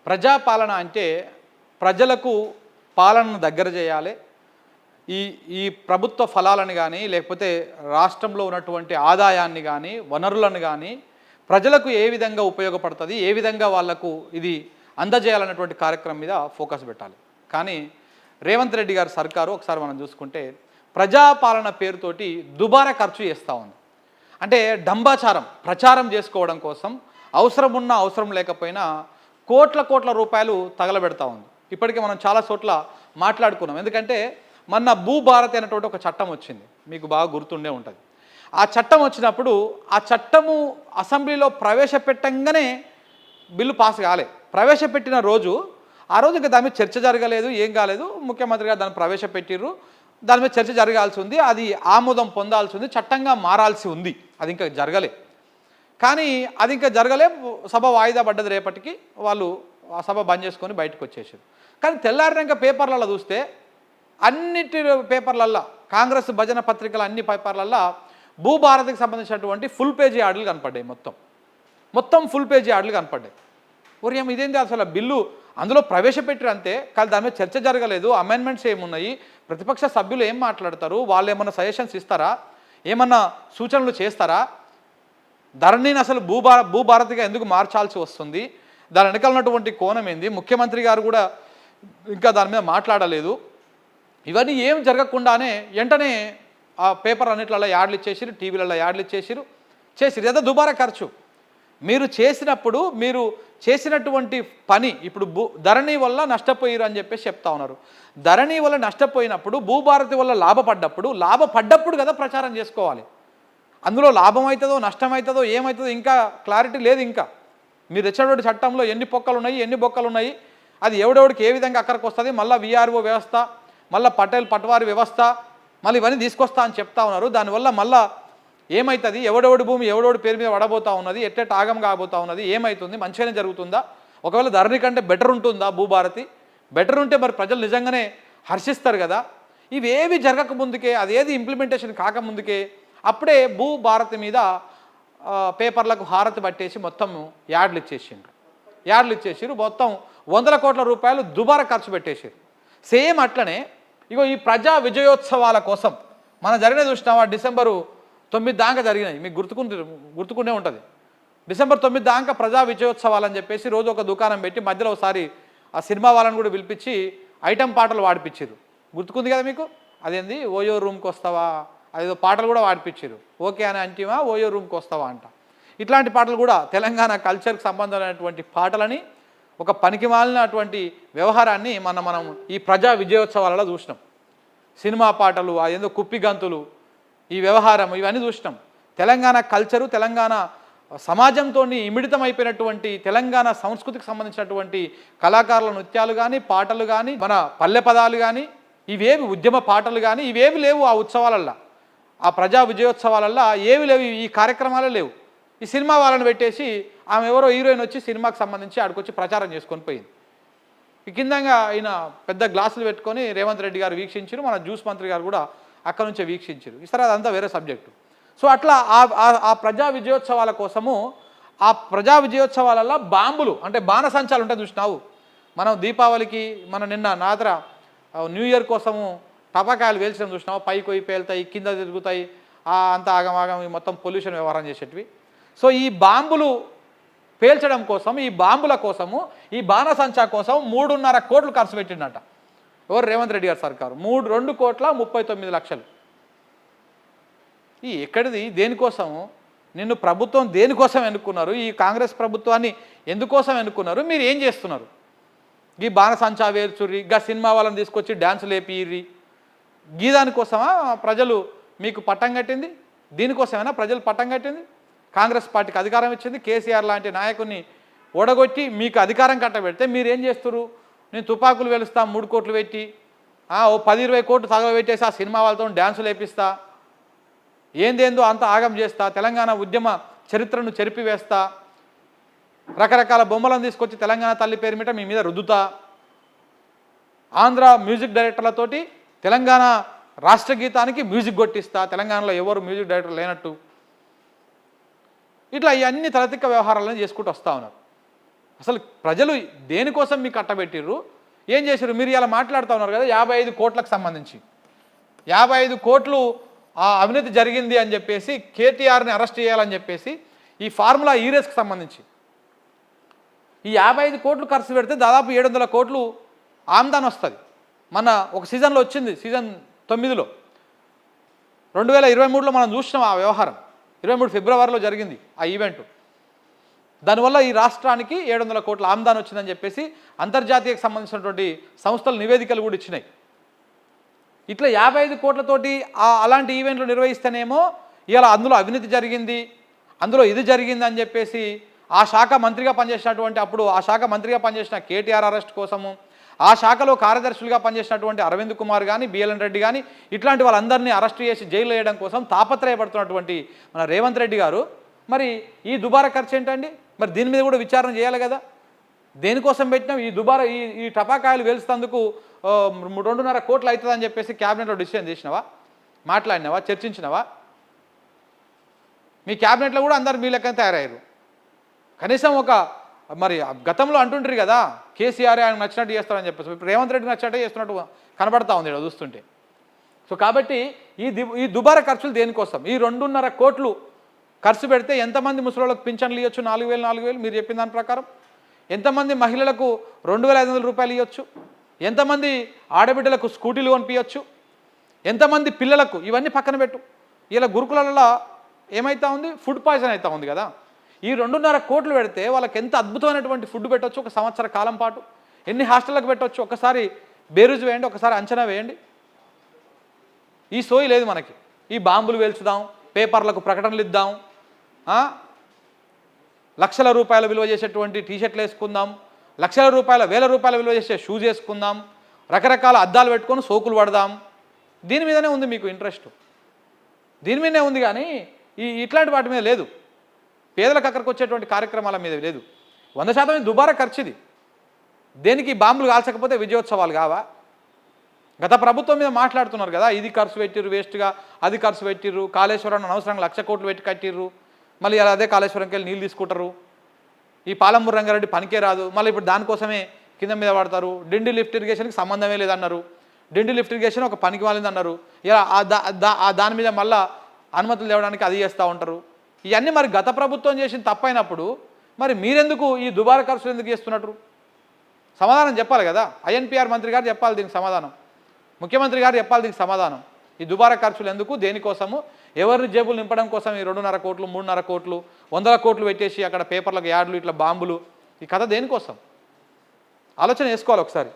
ప్రజాపాలన అంటే ప్రజలకు పాలనను దగ్గర చేయాలి. ఈ ఈ ప్రభుత్వ ఫలాలను కానీ లేకపోతే రాష్ట్రంలో ఉన్నటువంటి ఆదాయాన్ని కానీ వనరులను కానీ ప్రజలకు ఏ విధంగా ఉపయోగపడుతుంది, ఏ విధంగా వాళ్లకు ఇది అందజేయాలన్నటువంటి కార్యక్రమం మీద ఫోకస్ పెట్టాలి. కానీ రేవంత్ రెడ్డి గారి సర్కారు ఒకసారి మనం చూసుకుంటే ప్రజాపాలన పేరుతోటి దుబారా ఖర్చు చేస్తూ ఉంది. అంటే డంబాచారం ప్రచారం చేసుకోవడం కోసం అవసరం ఉన్నా అవసరం లేకపోయినా కోట్ల రూపాయలు తగలబెడతా ఉంది. ఇప్పటికే మనం చాలా చోట్ల మాట్లాడుకున్నాం. ఎందుకంటే మొన్న భూభారతి అనేటువంటి ఒక చట్టం వచ్చింది, మీకు బాగా గుర్తుండే ఉంటుంది. ఆ చట్టం వచ్చినప్పుడు ఆ చట్టము అసెంబ్లీలో ప్రవేశపెట్టంగానే బిల్లు పాస్ కాలే. ప్రవేశపెట్టిన రోజు ఆ రోజు ఇంకా దాని మీద చర్చ జరగలేదు, ఏం కాలేదు. ముఖ్యమంత్రి గారు దాన్ని ప్రవేశపెట్టిర్రు, దాని మీద చర్చ జరగాల్సి ఉంది, అది ఆమోదం పొందాల్సి ఉంది, చట్టంగా మారాల్సి ఉంది. అది ఇంకా జరగలే. కానీ అది ఇంకా జరగలే. సభ వాయిదా పడ్డది రేపటికి. వాళ్ళు ఆ సభ బంద్ చేసుకొని బయటకు వచ్చేసారు. కానీ తెల్లారినాక పేపర్లలో చూస్తే అన్నిటి పేపర్లల్లో కాంగ్రెస్ భజన పత్రికలు అన్ని పేపర్లల్లో భూభారతికి సంబంధించినటువంటి ఫుల్ పేజీ యాడ్లు కనపడ్డాయి. మొత్తం ఫుల్ పేజీ యాడ్లు కనపడ్డాయి. ఒరేం ఇదేంటి అసలు బిల్లు అందులో ప్రవేశపెట్టారు అంతే, కానీ దాని మీద చర్చ జరగలేదు, అమెండ్మెంట్స్ ఏమున్నాయి, ప్రతిపక్ష సభ్యులు ఏం మాట్లాడతారు, వాళ్ళు ఏమన్నా సజెషన్స్ ఇస్తారా, ఏమన్నా సూచనలు చేస్తారా, ధరణిని అసలు భూభారతిగా ఎందుకు మార్చాల్సి వస్తుంది, దాని వెనకాల ఉన్నటువంటి కోణం ఏంది, ముఖ్యమంత్రి గారు కూడా ఇంకా దాని మీద మాట్లాడలేదు. ఇవన్నీ ఏం జరగకుండానే వెంటనే ఆ పేపర్ అన్నిట్లలో యాడ్లు ఇచ్చేసిరు, టీవీలలో యాడ్లు ఇచ్చేసిరు. ఏదో దుబారా ఖర్చు. మీరు చేసినప్పుడు మీరు చేసినటువంటి పని ఇప్పుడు ధరణి వల్ల నష్టపోయారు అని చెప్పేసి చెప్తా ఉన్నారు. ధరణి వల్ల నష్టపోయినప్పుడు భూభారతి వల్ల లాభపడ్డప్పుడు కదా ప్రచారం చేసుకోవాలి. అందులో లాభం అవుతుందో నష్టం అవుతుందో ఏమవుతుందో ఇంకా క్లారిటీ లేదు. ఇంకా మీరు తెచ్చినటువంటి చట్టంలో ఎన్ని పొక్కలు ఉన్నాయి, ఎన్ని బొక్కలు ఉన్నాయి, అది ఎవడెవడికి ఏ విధంగా అక్కడికి వస్తుంది, మళ్ళీ విఆర్ఓ వ్యవస్థ, మళ్ళీ పటవారి వ్యవస్థ, మళ్ళీ ఇవన్నీ తీసుకొస్తా అని చెప్తా ఉన్నారు. దానివల్ల మళ్ళీ ఏమవుతుంది, ఎవడెవడి భూమి ఎవడెవడి పేరు మీద పడబోతా ఉన్నది, ఎట్టెట్ ఆగం కాబోతా ఉన్నది, ఏమవుతుంది, మంచిగానే జరుగుతుందా, ఒకవేళ ధరణి కంటే బెటర్ ఉంటుందా భూభారతి, బెటర్ ఉంటే మరి ప్రజలు నిజంగానే హర్షిస్తారు కదా. ఇవేవి జరగకముందుకే, అదేది ఇంప్లిమెంటేషన్ కాకముందుకే అప్పుడే భూభారతి మీద పేపర్లకు హారతి పట్టేసి మొత్తం యాడ్లు ఇచ్చేసిండ్రు. మొత్తం 100 కోట్ల రూపాయలు దుబారా ఖర్చు పెట్టేసారు. సేమ్ అట్లనే ఇగో ఈ ప్రజా విజయోత్సవాల కోసం మన జరిగిన చూసినావా, December 9 దాకా జరిగినాయి. మీకు గుర్తుకుండే ఉంటుంది. December 9 దాకా ప్రజా విజయోత్సవాలు అని చెప్పేసి రోజు ఒక దుకాణం పెట్టి మధ్యలో ఒకసారి ఆ సినిమా వాళ్ళని కూడా పిలిపించి ఐటమ్ పాటలు వాడిపించారు. గుర్తుకుంది కదా మీకు. అదేంది ఓయో రూమ్కి వస్తావా, అదేదో పాటలు కూడా వాడిపించారు. ఓకే అని అంటివా ఓయో రూమ్కి వస్తావా అంట. ఇట్లాంటి పాటలు కూడా తెలంగాణ కల్చర్కి సంబంధమైనటువంటి పాటలని, ఒక పనికి మాలినటువంటి వ్యవహారాన్ని మనం ఈ ప్రజా విజయోత్సవాలలో చూసినాం. సినిమా పాటలు, అదేందో కుప్పి గంతులు, ఈ వ్యవహారం, ఇవన్నీ చూసినాం. తెలంగాణ కల్చరు, తెలంగాణ సమాజంతో ఇమిడితం అయిపోయినటువంటి తెలంగాణ సంస్కృతికి సంబంధించినటువంటి కళాకారుల నృత్యాలు కానీ, పాటలు కానీ, మన పల్లె పదాలు కానీ, ఇవేవి ఉద్యమ పాటలు కానీ ఇవేవి లేవు ఆ ఉత్సవాలల్లో. ఆ ప్రజా విజయోత్సవాలల్లో ఏవి లేవు, ఈ కార్యక్రమాలే లేవు. ఈ సినిమా వాళ్ళని పెట్టేసి ఆమె ఎవరో హీరోయిన్ వచ్చి సినిమాకి సంబంధించి ఆడికొచ్చి ప్రచారం చేసుకొని పోయింది. ఈ కిందంగా ఆయన పెద్ద గ్లాసులు పెట్టుకొని రేవంత్ రెడ్డి గారు వీక్షించారు, మన జ్యూస్ మంత్రి గారు కూడా అక్కడ నుంచే వీక్షించారు. సరే అదంతా వేరే సబ్జెక్టు. సో అట్లా ఆ ప్రజా విజయోత్సవాల కోసము, ఆ ప్రజా విజయోత్సవాలలో బాంబులు అంటే బాణసంచాలు ఉంటాయి చూసినావు. మనం దీపావళికి నిన్న నాదర న్యూ ఇయర్ కోసము టపాకాయలు వేల్చడం చూసినావు. పైకి పోయి పేలుతాయి, కింద తిరుగుతాయి, అంత ఆగమాగం మొత్తం పొల్యూషన్ వ్యవహారం చేసేటివి. సో ఈ బాంబులు పేల్చడం కోసం, ఈ బాంబుల కోసము, ఈ బాణసంచా కోసం 3.5 కోట్లు ఖర్చు పెట్టిండట ఎవరు, రేవంత్ రెడ్డి గారి సర్కారు. 2,39,00,000. ఈ ఎక్కడిది, దేనికోసము, నిన్ను ప్రభుత్వం దేనికోసం ఎన్నుకున్నారు, ఈ కాంగ్రెస్ ప్రభుత్వాన్ని ఎందుకోసం ఎన్నుకున్నారు, మీరు ఏం చేస్తున్నారు? ఈ బాణసంచా వేర్చుర్రి, గా సినిమా వాళ్ళని తీసుకొచ్చి డ్యాన్సులు వేపిర్రి, గీ దానికోసమా ప్రజలు మీకు పట్టం కట్టింది? దీనికోసమైనా ప్రజలు పట్టం కట్టింది? కాంగ్రెస్ పార్టీకి అధికారం ఇచ్చింది, కేసీఆర్ లాంటి నాయకుడిని ఓడగొట్టి మీకు అధికారం కట్టబెడితే మీరేం చేస్తున్నారు? నేను తుపాకులు వెలుస్తా 3 కోట్లు పెట్టి, ఓ 10-20 కోట్లు తగలబెట్టేసి ఆ సినిమా వాళ్ళతో డ్యాన్సులు వేపిస్తా, ఏందేందో అంత ఆగం చేస్తా, తెలంగాణ ఉద్యమ చరిత్రను చెరిపివేస్తా, రకరకాల బొమ్మలను తీసుకొచ్చి తెలంగాణ తల్లి పేరు మీద మీ మీద రుద్దుతా, ఆంధ్ర మ్యూజిక్ డైరెక్టర్లతోటి తెలంగాణ రాష్ట్ర గీతానికి మ్యూజిక్ కొట్టిస్తా, తెలంగాణలో ఎవరు మ్యూజిక్ డైరెక్టర్ లేనట్టు, ఇట్లా ఇవన్నీ తలతిక్క వ్యవహారాలను చేసుకుంటూ వస్తూ ఉన్నారు. అసలు ప్రజలు దేనికోసం మీకు కట్టబెట్టిర్రు, ఏం చేశారు? మీరు ఇలా మాట్లాడుతూ ఉన్నారు కదా 55 కోట్లకు సంబంధించి 55 కోట్లు అవినీతి జరిగింది అని చెప్పేసి కేటీఆర్ని అరెస్ట్ చేయాలని చెప్పేసి ఈ ఫార్ములా ఈరేస్కి సంబంధించి ఈ 55 కోట్లు ఖర్చు పెడితే దాదాపు 700 కోట్లు ఆమ్దాన్ వస్తుంది. మన ఒక సీజన్లో వచ్చింది, సీజన్ 9లో 2023లో మనం చూసినాం ఆ వ్యవహారం. 23 ఫిబ్రవరిలో జరిగింది ఆ ఈవెంట్. దానివల్ల ఈ రాష్ట్రానికి 700 కోట్ల ఆమ్దాన్ వచ్చిందని చెప్పేసి అంతర్జాతీయకు సంబంధించినటువంటి సంస్థలు నివేదికలు కూడా ఇచ్చినాయి. ఇట్లా 55 కోట్లతోటి అలాంటి ఈవెంట్లు నిర్వహిస్తేనేమో ఇలా అందులో అవినీతి జరిగింది, అందులో ఇది జరిగింది అని చెప్పేసి ఆ శాఖ మంత్రిగా పనిచేసినటువంటి అప్పుడు ఆ శాఖ మంత్రిగా పనిచేసిన కేటీఆర్ అరెస్ట్ కోసము, ఆ శాఖలో కార్యదర్శులుగా పనిచేసినటువంటి అరవింద్ కుమార్ కానీ బిఎల్ఎన్ రెడ్డి కానీ ఇట్లాంటి వాళ్ళందరినీ అరెస్ట్ చేసి జైలు వేయడం కోసం తాపత్రయపడుతున్నటువంటి మన రేవంత్ రెడ్డి గారు మరి ఈ దుబారా ఖర్చు ఏంటండి? మరి దీని మీద కూడా విచారణ చేయాలి కదా. దేనికోసం పెట్టినాం ఈ దుబారా? ఈ టపాకాయలు వేల్చేందుకు 2.5 కోట్లు అవుతుందని చెప్పేసి క్యాబినెట్లో డిసిషన్ చేసినావా, మాట్లాడినావా, చర్చించినావా? మీ క్యాబినెట్లో కూడా అందరు మీ లెక్కన తయారయ్యారు. కనీసం ఒక మరి గతంలో అంటుంటారు కదా కేసీఆర్ ఆయన నచ్చినట్టు చేస్తారని చెప్పేసి, ఇప్పుడు రేవంత్ రెడ్డి నచ్చినట్టే చేస్తున్నట్టు కనబడతా ఉంది ఇక్కడ చూస్తుంటే. సో కాబట్టి ఈ దుబారా ఖర్చులు దేనికోసం? ఈ 2.5 కోట్లు ఖర్చు పెడితే ఎంతమంది ముసలోళ్ళకు పింఛన్లు ఇవ్వచ్చు? 4,000 మీరు చెప్పిన దాని ప్రకారం. ఎంతమంది మహిళలకు 2,500 రూపాయలు ఇవ్వచ్చు? ఎంతమంది ఆడబిడ్డలకు స్కూటీలు కొనిపించవచ్చు? ఎంతమంది పిల్లలకు? ఇవన్నీ పక్కన పెట్టు. ఇలా గురుకులలో ఏమవుతా ఉంది? ఫుడ్ పాయిజన్ అవుతా ఉంది కదా. ఈ 2.5 కోట్లు పెడితే వాళ్ళకి ఎంత అద్భుతమైనటువంటి ఫుడ్ పెట్టవచ్చు ఒక సంవత్సర కాలం పాటు. ఎన్ని హాస్టళ్ళకు పెట్టవచ్చు ఒకసారి బేరుజు వేయండి, ఒకసారి అంచనా వేయండి. ఈ సోయి లేదు మనకి. ఈ బాంబులు వేల్చుదాం, పేపర్లకు ప్రకటనలు ఇద్దాం, లక్షల రూపాయల విలువ చేసేటువంటి టీషర్ట్లు వేసుకుందాం, లక్షల రూపాయల 1000 రూపాయల విలువ చేసే షూస్ వేసుకుందాం, రకరకాల అద్దాలు పెట్టుకొని సోకులు పడదాం. దీని మీదనే ఉంది మీకు ఇంట్రెస్ట్, దీని మీదనే ఉంది. కానీ ఇట్లాంటి వాటి మీద లేదు. పేదలకు అక్కడికి వచ్చేటువంటి కార్యక్రమాల మీద లేదు. 100% దుబారా ఖర్చుది. దేనికి బాంబులు కాల్చకపోతే విజయోత్సవాలు కావా? గత ప్రభుత్వం మీద మాట్లాడుతున్నారు కదా, ఇది ఖర్చు పెట్టిర్రు వేస్ట్గా, అది ఖర్చు పెట్టిర్రు, కాళేశ్వరం అనవసరంగా 1,00,000 కోట్లు పెట్టి కట్టిర్రు, మళ్ళీ అలా అదే కాళేశ్వరంకి వెళ్ళి నీళ్ళు తీసుకుంటారు, ఈ పాలమూరు రంగారెడ్డి పనికే రాదు, మళ్ళీ ఇప్పుడు దానికోసమే కింద మీద పడతారు. డిండి లిఫ్ట్ ఇరిగేషన్కి సంబంధమే లేదన్నారు, డిండి లిఫ్ట్ ఇరిగేషన్ ఒక పనికి మాలింది అన్నారు. ఇలా దాని మీద మళ్ళీ అనుమతులు తేవడానికి అది చేస్తూ ఉంటారు. ఇవన్నీ మరి గత ప్రభుత్వం చేసిన తప్పైనప్పుడు మరి మీరెందుకు ఈ దుబారా ఖర్చులు ఎందుకు చేస్తున్నట్టు? సమాధానం చెప్పాలి కదా. ఐఎన్పిఆర్ మంత్రి గారు చెప్పాలి దీనికి సమాధానం, ముఖ్యమంత్రి గారు చెప్పాలి దీనికి సమాధానం. ఈ దుబారా ఖర్చులు ఎందుకు, దేనికోసము, ఎవరిని జేబులు నింపడం కోసం ఈ 2.5 కోట్లు 3.5 కోట్లు 100 కోట్లు పెట్టేసి అక్కడ పేపర్లకు యాడ్లు ఇట్లా బాంబులు, ఈ కథ దేనికోసం? ఆలోచన చేసుకోవాలి ఒకసారి.